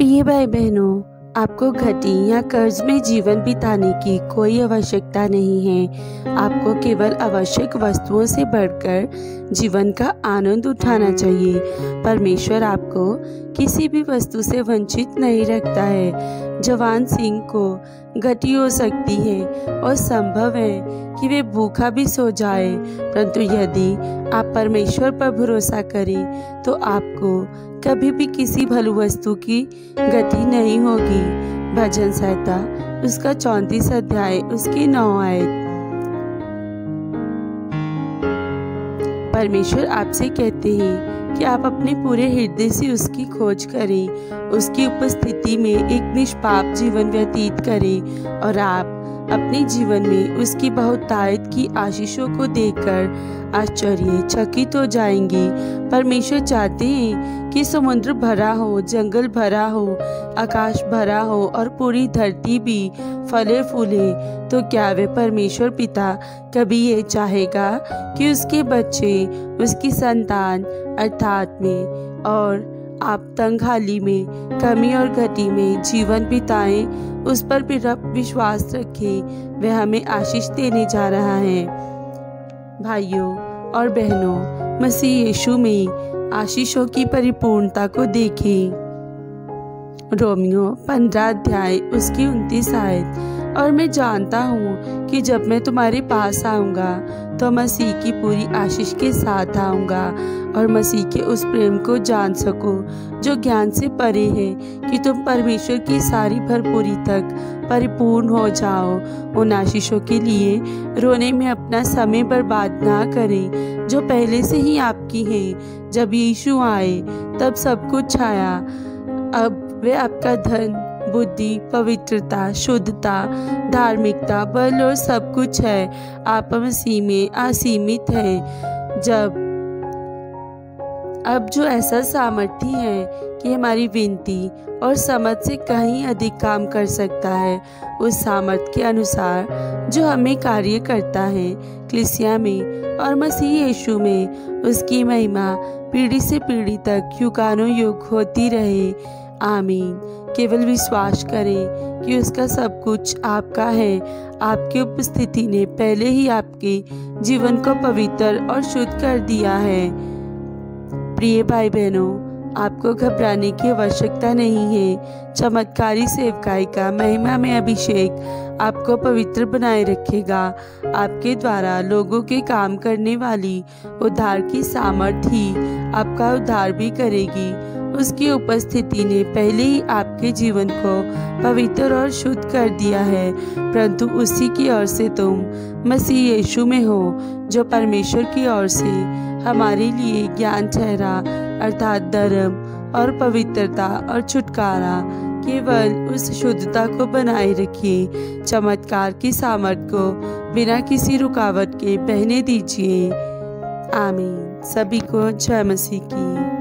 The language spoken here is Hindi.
प्रिय भाई बहनों, आपको घटी या कर्ज में जीवन बिताने की कोई आवश्यकता नहीं है। आपको केवल आवश्यक वस्तुओं से बढ़कर जीवन का आनंद उठाना चाहिए। परमेश्वर आपको किसी भी वस्तु से वंचित नहीं रखता है। जवान सिंह को घटी हो सकती है और संभव है कि वे भूखा भी सो जाए, परंतु यदि आप परमेश्वर पर भरोसा करें तो आपको कभी भी किसी भली वस्तु की गति नहीं होगी। भजन संहिता उसका 34 अध्याय उसकी 9 आयत। परमेश्वर आपसे कहते हैं कि आप अपने पूरे हृदय से उसकी खोज करें, उसकी उपस्थिति में एक निष्पाप जीवन व्यतीत करें और आप अपने जीवन में उसकी बहुतायत की आशीषों को देखकर आश्चर्यचकित हो जाएंगे। परमेश्वर चाहते हैं कि समुद्र भरा हो, जंगल भरा हो, आकाश भरा हो और पूरी धरती भी फले फूले, तो क्या वे परमेश्वर पिता कभी ये चाहेगा कि उसके बच्चे, उसकी संतान अर्थात में और आप तंगहाली में, कमी और घटी में जीवन बिताएं? उस पर भी विश्वास रखें, वह हमें आशीष देने जा रहा है। भाइयों और बहनों, मसीह यीशु में आशीषों की परिपूर्णता को देखें। रोमियो 15 अध्याय उसकी 29 आयत। और मैं जानता हूँ कि जब मैं तुम्हारे पास आऊँगा तो मसीह की पूरी आशीष के साथ आऊँगा और मसीह के उस प्रेम को जान सको जो ज्ञान से परे है, कि तुम परमेश्वर की सारी भरपूरी तक परिपूर्ण हो जाओ। उन आशीषों के लिए रोने में अपना समय बर्बाद ना करें जो पहले से ही आपकी हैं। जब यीशु आए तब सब कुछ आया। अब वे आपका धन, बुद्धि, पवित्रता, शुद्धता, धार्मिकता, बल और सब कुछ है। आप मसीह में असीमित हैं। अब जो ऐसा सामर्थ्य है कि हमारी विनती और समझ से कहीं अधिक काम कर सकता है, उस सामर्थ्य के अनुसार जो हमें कार्य करता है कलीसिया में और मसीह यीशु में, उसकी महिमा पीढ़ी से पीढ़ी तक युगानुयुग होती रहे। आमीन। केवल विश्वास करें कि उसका सब कुछ आपका है। आपकी उपस्थिति ने पहले ही आपके जीवन को पवित्र और शुद्ध कर दिया है। प्रिय भाई बहनों, आपको घबराने की आवश्यकता नहीं है। चमत्कारी सेवकाई का महिमा में अभिषेक आपको पवित्र बनाए रखेगा। आपके द्वारा लोगों के काम करने वाली उद्धार की सामर्थ्य ही आपका उद्धार भी करेगी। उसकी उपस्थिति ने पहले ही आपके जीवन को पवित्र और शुद्ध कर दिया है, परंतु उसी की ओर से तुम मसीह यीशु में हो, जो परमेश्वर की ओर से हमारे लिए ज्ञान ठहरा, अर्थात धर्म और पवित्रता और छुटकारा। केवल उस शुद्धता को बनाए रखिए। चमत्कार की सामर्थ को बिना किसी रुकावट के बहने दीजिए। आमीन। सभी को जय मसीह की।